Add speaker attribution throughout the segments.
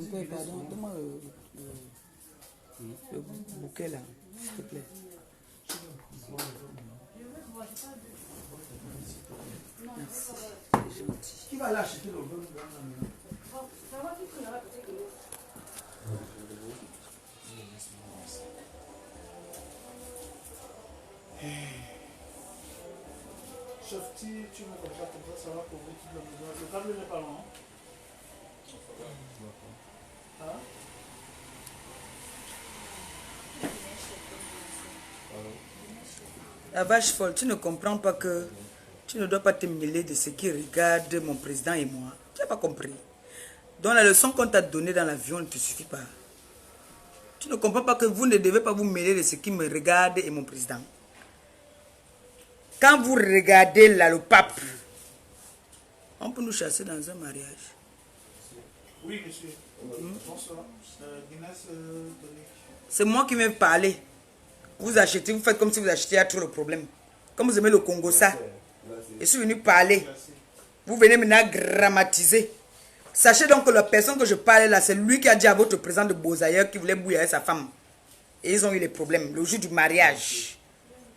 Speaker 1: Mon père, pardon, donne-moi le bouquet là, s'il te plaît. Merci, c'est gentil.
Speaker 2: Qui va l'acheter le bon? Sauf si tu me comme ça, ça va couvrir toute la maison. Le câble n'est pas loin. Hein?
Speaker 1: La vache folle, tu ne comprends pas que tu ne dois pas te mêler de ce qui regarde mon président et moi. Tu n'as pas compris. Donc la leçon qu'on t'a donnée dans l'avion ne te suffit pas. Tu ne comprends pas que vous ne devez pas vous mêler de ce qui me regarde et mon président. Quand vous regardez là le pape, on peut nous chasser dans un mariage.
Speaker 2: Oui, monsieur. Bonsoir. Guinness tonic.
Speaker 1: C'est moi qui vais parler. Vous achetez, vous faites comme si vous achetiez à tout le problème. Comme vous aimez le Congo, ça. Je suis venu parler. Vous venez maintenant grammatiser. Sachez donc que la personne que je parle là, c'est lui qui a dit à votre président de Beausailleur qu'il voulait bouiller avec sa femme. Et ils ont eu les problèmes. Le jour du mariage.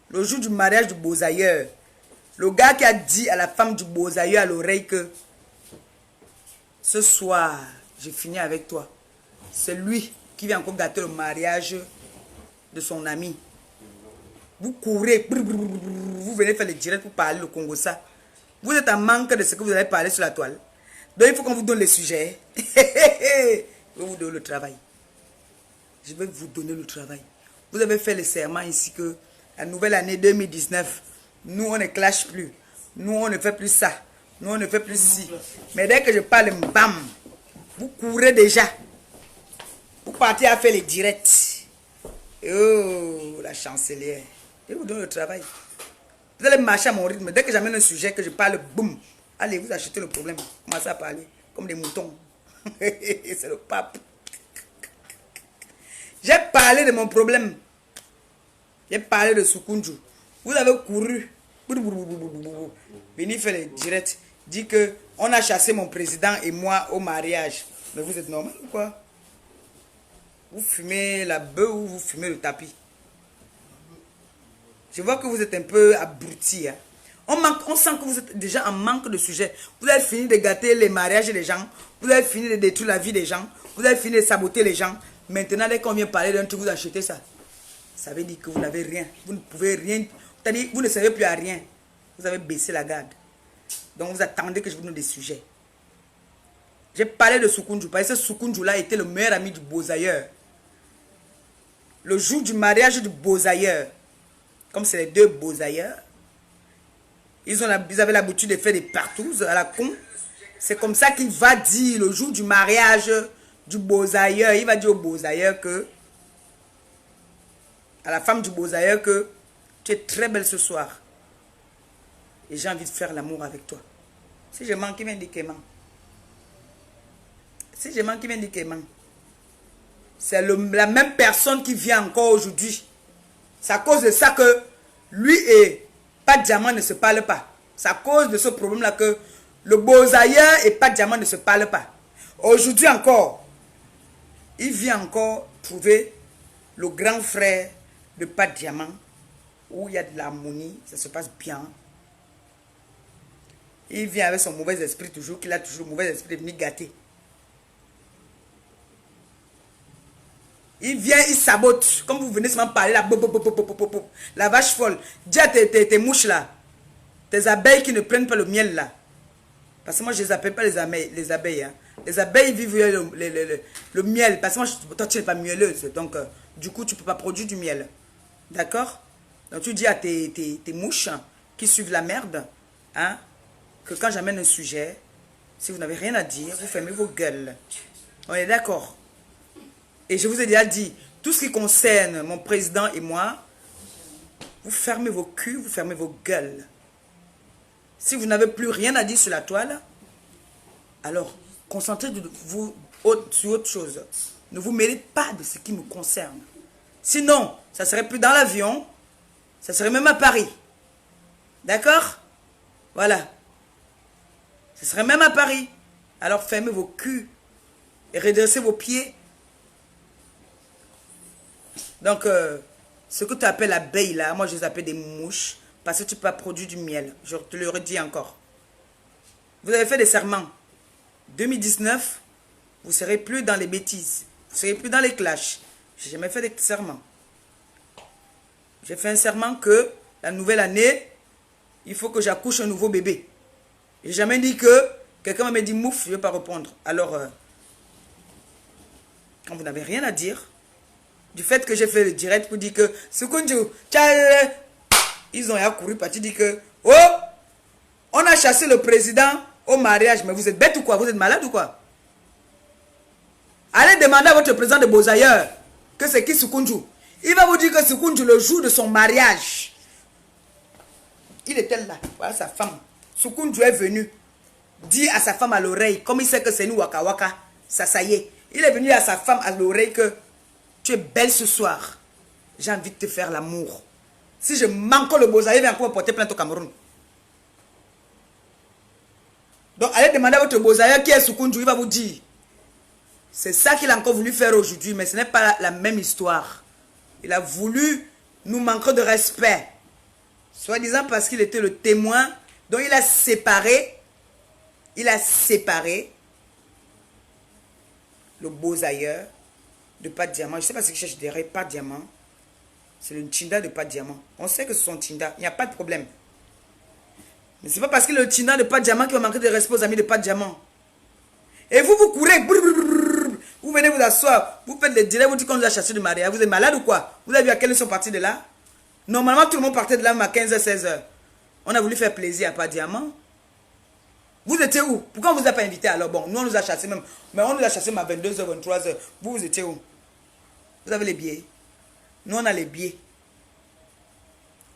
Speaker 1: Le jour du mariage du Beausailleur. Le gars qui a dit à la femme du Beausailleur à l'oreille que ce soir, j'ai fini avec toi. C'est lui qui vient encore gâter le mariage de son ami. Vous courez, vous venez faire le direct pour parler le Congo ça. Vous êtes en manque de ce que vous allez parler sur la toile. Donc il faut qu'on vous donne les sujets. Je vais vous donner le travail. Je vais vous donner le travail. Vous avez fait le serment ici que la nouvelle année 2019, nous on ne clash plus. Nous on ne fait plus ça. Nous on ne fait plus ci. Mais dès que je parle, bam, vous courez déjà. Vous partez à faire les directs. Oh, la chancelière. Je vous donne le travail. Vous allez marcher à mon rythme. Dès que j'amène un sujet, que je parle, boum. Allez, vous achetez le problème. Commencez à parler comme des moutons. C'est le pape. J'ai parlé de mon problème. J'ai parlé de Sukunju. Vous avez couru. Venez faire les directs. Dit que on a chassé mon président et moi au mariage. Mais vous êtes normal ou quoi? Vous fumez la bœuf ou vous fumez le tapis? Je vois que vous êtes un peu abruti. Hein? On sent que vous êtes déjà en manque de sujet. Vous avez fini de gâter les mariages des gens. Vous avez fini de détruire la vie des gens. Vous avez fini de saboter les gens. Maintenant, dès qu'on vient parler d'un truc, vous achetez ça. Ça veut dire que vous n'avez rien. Vous ne pouvez rien. C'est-à-dire vous ne savez plus à rien. Vous avez baissé la garde. Donc vous attendez que je vous donne des sujets. J'ai parlé de Sukunju. Parce que Sukunju-là était le meilleur ami du Beausailleur. Le jour du mariage du Beausailleur, comme c'est les deux Beausailleurs, ils avaient l'habitude de faire des partouzes à la con. C'est comme ça qu'il va dire le jour du mariage du Beausailleur. Il va dire au Beausailleur que, à la femme du Beausailleur que tu es très belle ce soir. Et j'ai envie de faire l'amour avec toi. Si je manque, il vient dire qu'il ment. Si je manque, il vient dire qu'il ment. C'est la même personne qui vient encore aujourd'hui. C'est à cause de ça que lui et Pat Diamant ne se parlent pas. C'est à cause de ce problème-là que le Beausailleur et Pat Diamant ne se parlent pas. Aujourd'hui encore, il vient encore trouver le grand frère de Pat Diamant où il y a de l'harmonie, ça se passe bien. Il vient avec son mauvais esprit toujours, qu'il a toujours le mauvais esprit de venir gâter. Il vient, il sabote. Comme vous venez seulement parler là. La vache folle. Dis à tes mouches là. Tes abeilles qui ne prennent pas le miel là. Parce que moi je ne les appelle pas les abeilles. Hein. Les abeilles vivent le miel. Parce que moi, toi tu n'es pas mielleuse. Donc du coup tu ne peux pas produire du miel. D'accord? Donc tu dis à tes mouches qui suivent la merde. Hein, que quand j'amène un sujet, si vous n'avez rien à dire, vous fermez vos gueules. On est d'accord? Et je vous ai déjà dit, tout ce qui concerne mon président et moi, vous fermez vos culs, vous fermez vos gueules. Si vous n'avez plus rien à dire sur la toile, alors concentrez-vous sur autre chose. Ne vous mêlez pas de ce qui me concerne. Sinon, ça ne serait plus dans l'avion, ça serait même à Paris. D'accord? Voilà. Ça serait même à Paris. Alors fermez vos culs. et redressez vos pieds. Donc, ce que tu appelles abeilles là, moi je les appelle des mouches parce que tu peux pas produire du miel. Je te le redis encore. Vous avez fait des serments. 2019, vous ne serez plus dans les bêtises. Vous ne serez plus dans les clashs. Je n'ai jamais fait des serments. J'ai fait un serment que la nouvelle année, il faut que j'accouche un nouveau bébé. Je n'ai jamais dit que quelqu'un m'a dit mouf, je ne vais pas répondre. Alors, quand vous n'avez rien à dire, du fait que j'ai fait le direct pour dire que ils ont accouru parti dire que oh, on a chassé le président au mariage. Mais vous êtes bête ou quoi? Vous êtes malade ou quoi? Allez demander à votre président de Bozaïeur que c'est qui Sukunju. Il va vous dire que Sukunju, le jour de son mariage, il était là. Voilà sa femme. Sukunju est venu dire à sa femme à l'oreille, comme il sait que c'est nous Waka Waka, ça y est. Il est venu à sa femme à l'oreille que tu es belle ce soir. J'ai envie de te faire l'amour. Si je manque le Bozaïeur, il va encore me porter plainte au Cameroun. Donc allez demander à votre Bozaïeur qui est Sukunju, il va vous dire. C'est ça qu'il a encore voulu faire aujourd'hui, mais ce n'est pas la même histoire. Il a voulu nous manquer de respect. Soi-disant parce qu'il était le témoin, dont il a séparé le Bozaïeur de Pas de Diamant. Je ne sais pas ce qu'il cherche derrière Pas de Diamant. C'est le Nchinda de Pas de Diamant. On sait que c'est son Nchinda, il n'y a pas de problème. Mais ce n'est pas parce qu'il est le Nchinda de Pas de Diamant qu'il va manquer de respect aux amis de Pas de Diamant. Et vous, vous courez. Vous venez vous asseoir. Vous faites des délais. Vous dites qu'on nous a chassé de mariage. Vous êtes malade ou quoi? Vous avez vu à quelle heure ils sont partis de là? Normalement, tout le monde partait de là à 15h, 16h. On a voulu faire plaisir à Pas Diamant. Vous étiez où? Pourquoi on ne vous a pas invité alors? Bon, nous on nous a chassé même. Mais on nous a chassé à 22h, 23h. Vous étiez où? Vous avez les billets. Nous on a les billets.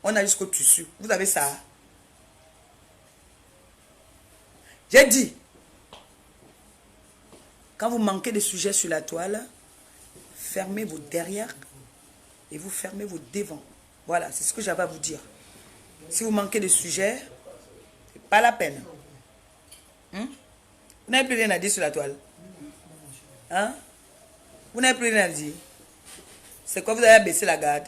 Speaker 1: On a jusqu'au tissu. Vous avez ça? J'ai dit. Quand vous manquez de sujets sur la toile, fermez vos derrière et vous fermez vos devants. Voilà, c'est ce que j'avais à vous dire. Si vous manquez de sujets, c'est pas la peine. Vous n'avez plus rien à dire sur la toile. Hein? Vous n'avez plus rien à dire. C'est quoi, vous avez baissé la garde?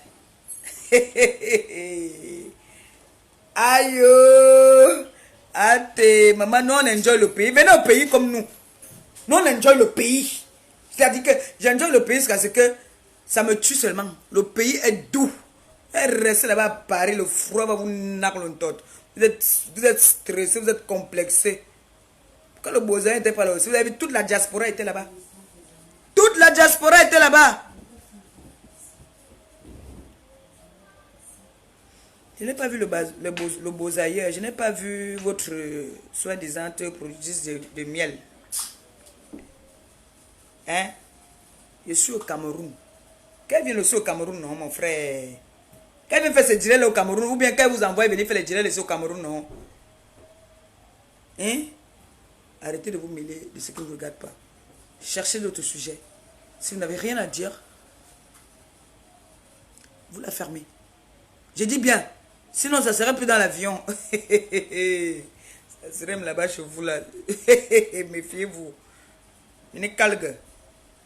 Speaker 1: Aïe! Ate, maman, nous on enjoy le pays. Venez au pays comme nous. Nous, on enjoy le pays. C'est-à-dire que j'enjoy le pays jusqu'à ce que ça me tue seulement. Le pays est doux. Restez là-bas à Paris, le froid va vous naquer l'entot. Vous êtes stressé, vous êtes complexé. Quand le Bozaïeur n'était pas là aussi, vous avez vu, toute la diaspora était là-bas. Toute la diaspora était là-bas. Je n'ai pas vu le Bozaïeur, je n'ai pas vu votre soi-disant productrice de miel. Hein? Je suis au Cameroun. Qu'elle vient aussi au Cameroun, non, mon frère? Qu'elle vient faire ses direts au Cameroun, ou bien qu'elle vous envoie venir faire les direts ici au Cameroun, non? Hein? Arrêtez de vous mêler de ce qui ne vous regarde pas. Cherchez d'autres sujets. Si vous n'avez rien à dire, vous la fermez. J'ai dit bien. Sinon, ça serait plus dans l'avion. Ça serait même là-bas chez vous, là. Méfiez-vous. Je n'ai calgue.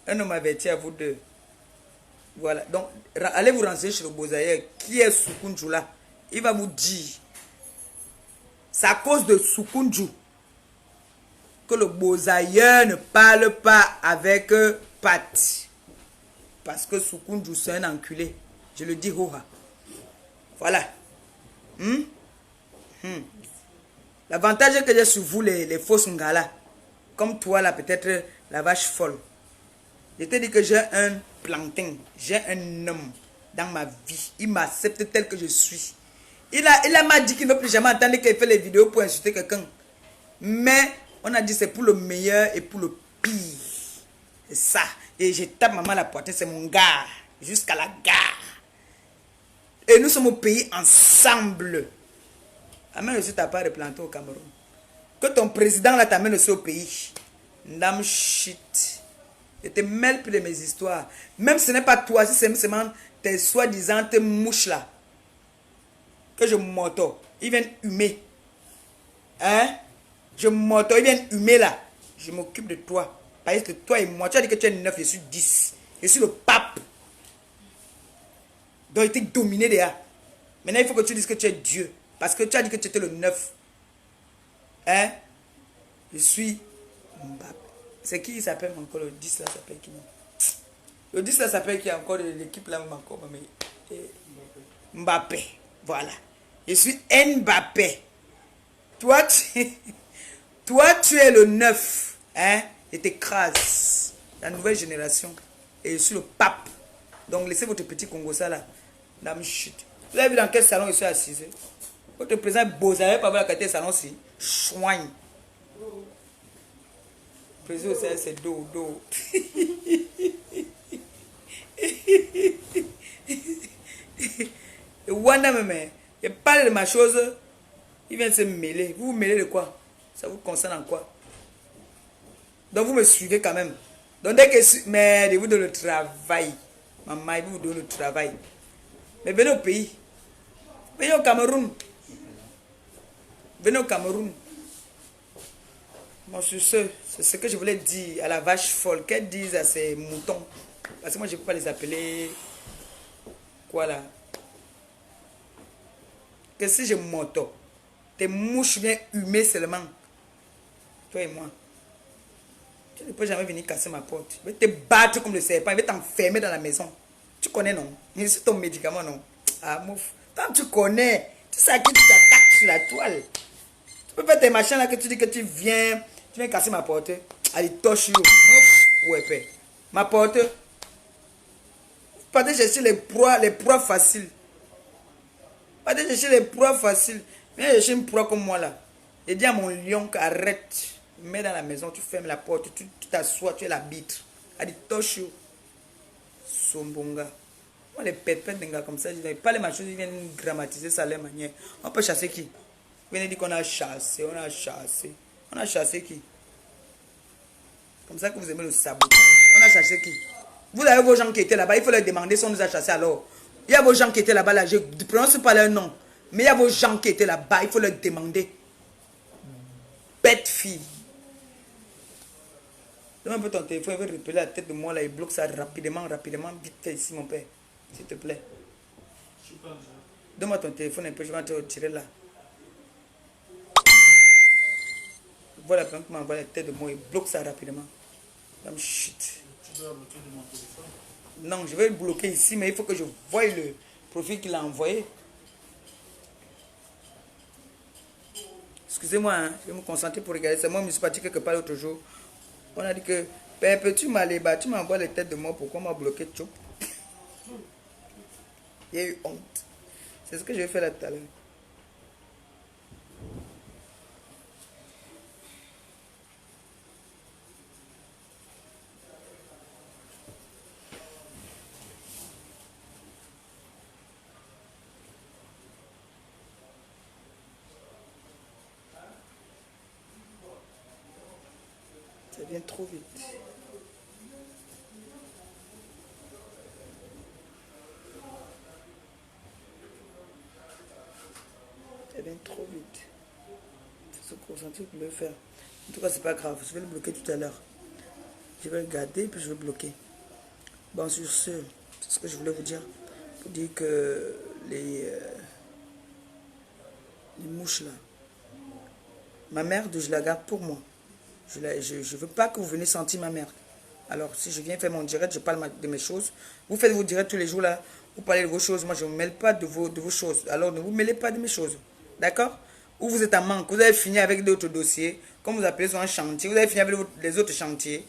Speaker 1: Un homme averti à vous deux. Voilà. Donc, allez vous renseigner sur le Bozaïeur. Qui est Sukunju là? Il va vous dire. C'est à cause de Sukunju que le Bozaïeur ne parle pas avec Pat. Parce que Sukunju, c'est un enculé. Je le dis, hoha. Voilà. L'avantage que j'ai sur vous, les fausses ngala, comme toi là, peut-être la vache folle. Je t'ai dit que j'ai un plantain, j'ai un homme dans ma vie. Il m'accepte tel que je suis. Il m'a dit qu'il ne veut plus jamais entendre qu'il fait les vidéos pour insulter quelqu'un. Mais on a dit c'est pour le meilleur et pour le pire. C'est ça. Et je tape maman à la poitrine, c'est mon gars. Jusqu'à la gare. Et nous sommes au pays ensemble. Amène aussi ta part de plantain au Cameroun. Que ton président là t'amène aussi au pays. Ndam shit. Je te mêle plus de mes histoires. Même si ce n'est pas toi, si c'est seulement tes soi-disant tes mouches là. Que je m'auto. Ils viennent humer. Hein? Je m'auto. Ils viennent humer là. Je m'occupe de toi. Parce que toi et moi, tu as dit que tu es 9, je suis 10. Je suis le pape. Donc, il était dominé déjà. Maintenant, il faut que tu dises que tu es Dieu. Parce que tu as dit que tu étais le 9. Hein? Je suis Mbappé. C'est qui il s'appelle encore le 10 là? S'appelle qui? Le 10 là s'appelle qui encore de l'équipe là encore? Mais, Mbappé. Voilà. Je suis Mbappé. Toi, toi, tu es le 9. Hein? Et t'écrases. La nouvelle génération. Et je suis le pape. Donc, laissez votre petit Congo ça là. Dame chute. Vous avez vu dans quel salon je suis assise? Votre président beau, vous n'avez pas vu la qualité salon-ci? Chouigne. Président, c'est dos. Et Wanda même, il parle de ma chose, il vient de se mêler. Vous vous mêlez de quoi? Ça vous concerne en quoi? Donc vous me suivez quand même. Donc dès que... Mais je vous donne le travail. Maman, il vous donne le travail. Mais venez au pays. Venez au Cameroun. Venez au Cameroun. Bon, sur ce, c'est ce que je voulais dire à la vache folle. Qu'elle dise à ses moutons. Parce que moi, je ne peux pas les appeler... Quoi là? Que si je m'auto, tes mouches viennent humer seulement. Toi et moi. Tu ne peux jamais venir casser ma porte. Je vais te battre comme le serpent. Je vais t'enfermer dans la maison. Tu connais, non? Mais c'est ton médicament, non? Ah, mouf. Tant tu connais, tu sais à qui tu t'attaques sur la toile. Tu peux faire tes machins là que tu dis que tu viens casser ma porte. Allez, touche you. Ouais, père. Ma porte. Vous partez chercher les proies faciles. Partez chercher les proies faciles. Viens chercher une proie comme moi là. Et dis à mon lion qu'arrête. Mets dans la maison, tu fermes la porte, tu t'assois, tu es l'arbitre. Allez, touche you. Sombonga. Moi, les pètes d'un gars comme ça, je n'ai pas les machines, ils viennent grammatiser ça à leur manière. On peut chasser qui? Vous venez dire qu'on a chassé, on a chassé. On a chassé qui? Comme ça que vous aimez le sabotage. On a chassé qui? Vous avez vos gens qui étaient là-bas, il faut leur demander si on nous a chassé alors. Il y a vos gens qui étaient là-bas, là, je ne prononce pas leur nom. Mais il y a vos gens qui étaient là-bas, il faut leur demander. Bête fille. Donne un peu ton téléphone, il veut repeler la tête de moi là, il bloque ça rapidement, vite fait ici mon père. S'il te plaît. Donne-moi ton téléphone un peu, je vais te retirer là. Voilà, quand tu m'envoies la tête de moi, il bloque ça rapidement. Comme shit.
Speaker 2: Tu dois bloquer de mon téléphone.
Speaker 1: Non, je vais le bloquer ici, mais il faut que je voie le profil qu'il a envoyé. Excusez-moi, hein, je vais me concentrer pour regarder. C'est moi, je me suis parti quelque part l'autre jour. On a dit que, Père, peux-tu m'aller bas? Tu m'envoies les têtes de moi, pourquoi on m'a bloqué Tchoup? Il y a eu honte. C'est ce que je vais faire là tout à l'heure. Ça vient trop vite. Ça vient trop vite. Il faut se concentrer pour le faire. En tout cas, c'est pas grave. Je vais le bloquer tout à l'heure. Je vais le garder puis je vais le bloquer. Bon, sur ce, c'est ce que je voulais vous dire. Pour dire que les mouches là, ma merde, je la garde pour moi. Je ne veux pas que vous venez sentir ma merde. Alors, si je viens faire mon direct, je parle de mes choses. Vous faites vos directs tous les jours là. Vous parlez de vos choses. Moi, je ne me mêle pas de vos choses. Alors, ne vous mêlez pas de mes choses. D'accord? Ou vous êtes en manque. Vous avez fini avec d'autres dossiers. Comme vous appelez ça un chantier. Vous avez fini avec les autres chantiers.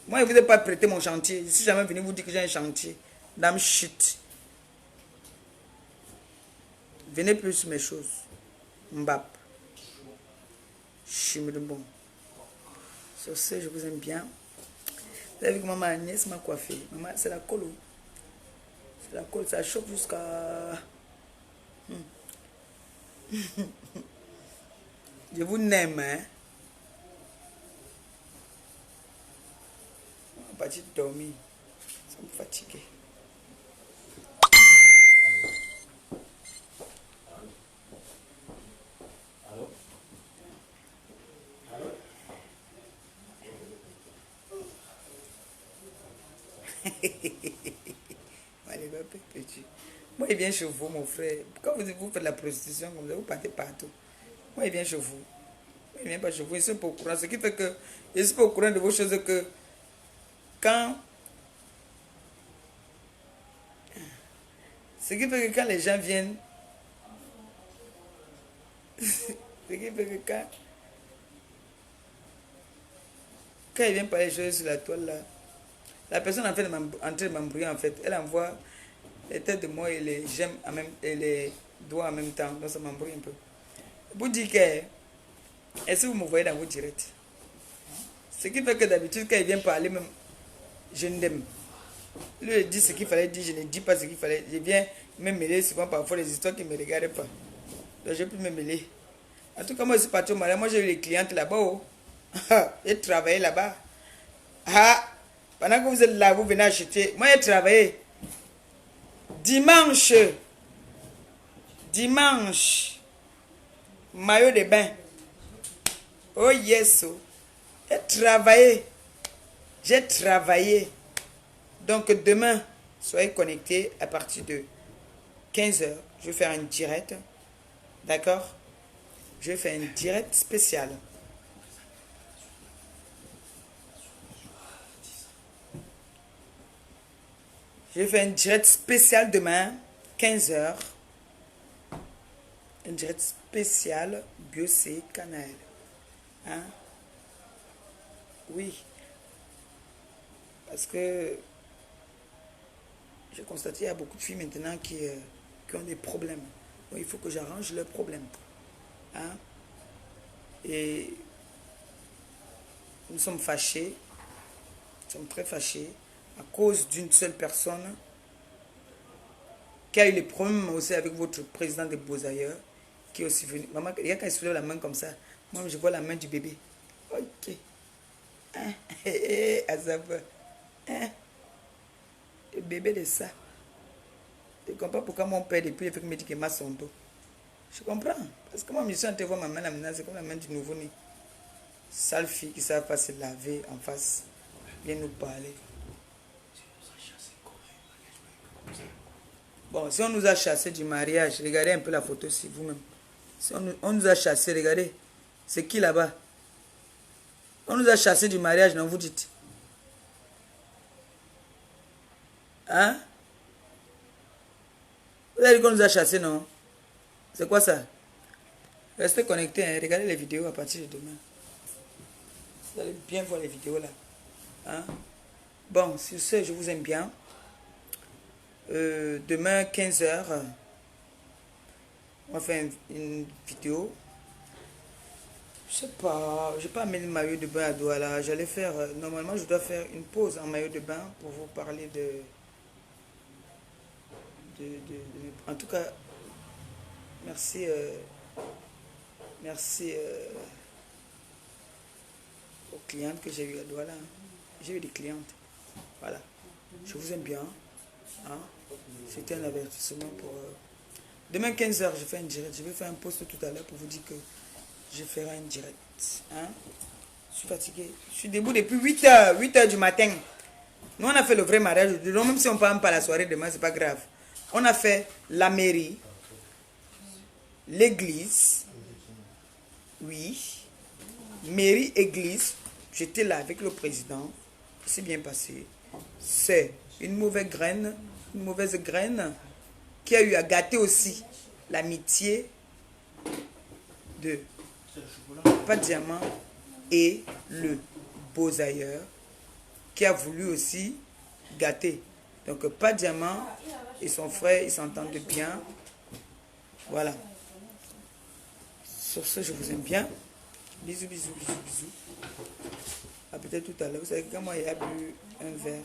Speaker 1: Moi, je ne vous ai pas prêté mon chantier. Je ne suis jamais venu vous dire que j'ai un chantier. Dame shit. Venez plus sur mes choses. Mbap. Chimé de bon. Sur ce, je vous aime bien. Vous avez vu que maman Agnès m'a coiffé. Maman, c'est la colle. C'est la colle, ça chauffe jusqu'à... Je vous aime, hein. On va partir dormir. Ça me fatigue. Allez, va, petit. Moi, il vient chez vous, mon frère. Quand vous faites la prostitution comme ça, vous partez partout. Moi, il vient chez vous. Il ne vient pas chez vous. Ils sont pas au courant. Ce qui fait que ils ne sont pas au courant de vos choses que quand... Ce qui fait que quand les gens viennent... Ce qui fait que quand ils viennent parler des choses sur la toile, là, la personne en fait en train de m'embrouiller, en fait, elle envoie les têtes de moi et les j'aime et les doigts en même temps. Donc ça m'embrouille un peu. Vous dites que, est-ce que vous me voyez dans vos directs? Ce qui fait que d'habitude, quand il vient parler, même, je n'aime. Lui, il dit ce qu'il fallait dire, je ne dis pas ce qu'il fallait. Je viens me mêler souvent parfois les histoires qui ne me regardent pas. Donc je peux me mêler. En tout cas, moi, je suis parti au mariage. Moi, j'ai eu les clientes là-bas. Oh. J'ai travaillé là-bas. Ah, pendant que vous êtes là, vous venez acheter. Moi, j'ai travaillé. Dimanche, maillot de bain. Oh yes, oh. J'ai travaillé. Donc demain, soyez connectés à partir de 15h. Je vais faire une direct. D'accord? Je vais faire une direct spéciale. Je vais faire une direct spéciale demain, 15h. Une direct spéciale Biocé Canal. Hein? Oui. Parce que j'ai constaté qu'il y a beaucoup de filles maintenant qui ont des problèmes. Donc il faut que j'arrange leurs problèmes. Hein? Et nous sommes fâchés. Nous sommes très fâchés à cause d'une seule personne qui a eu les problèmes aussi avec votre président des Beaux-Ailleurs, qui est aussi venu. Maman, il y a quand il soulève la main comme ça, moi je vois la main du bébé. Ok. Hein? Hein? Le bébé de ça. Je ne comprends pas pourquoi mon père, depuis, il fait que me dit qu'il m'a son dos. Je comprends. Parce que moi, je suis en train de voir ma main là maintenant, c'est comme la main du nouveau-né. Sale fille qui ne savent pas se laver en face. Viens nous parler. Bon, si on nous a chassé du mariage, regardez un peu la photo si vous-même. Si on nous a chassé, regardez. C'est qui là-bas? On nous a chassé du mariage, non, vous dites? Hein? Vous avez dit qu'on nous a chassé, non? C'est quoi ça? Restez connectés, hein? Regardez les vidéos à partir de demain. Vous allez bien voir les vidéos là. Hein? Bon, sur ce, je vous aime bien. Demain, 15h, on va faire une vidéo. Je sais pas, je n'ai pas amené le maillot de bain à Douala. J'allais faire, normalement, je dois faire une pause en maillot de bain pour vous parler en tout cas, merci, merci aux clientes que j'ai eues à Douala. J'ai eu des clientes. Voilà. Je vous aime bien. Hein? C'était un avertissement pour... Demain 15h, je fais une direct. Je vais faire un post tout à l'heure pour vous dire que je ferai une direct. Hein? Je suis fatigué. Je suis debout depuis 8h. 8h du matin. Nous, on a fait le vrai mariage. Même si on ne parle pas la soirée demain, c'est pas grave. On a fait la mairie, l'église. Oui. Mairie, église. J'étais là avec le président. C'est bien passé. C'est une mauvaise graine qui a eu à gâter aussi l'amitié de Pas Diamant et le Beaux-Ailleurs qui a voulu aussi gâter. Donc Pas Diamant et son frère, ils s'entendent bien. Voilà. Sur ce, je vous aime bien. Bisous, bisous, bisous, bisous. À peut-être tout à l'heure. Vous savez que quand moi, il a bu un verre,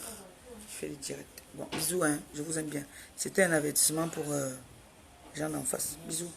Speaker 1: je fais le direct. Bon, bisous, hein. Je vous aime bien. C'était un avertissement pour les gens d'en face. Bisous.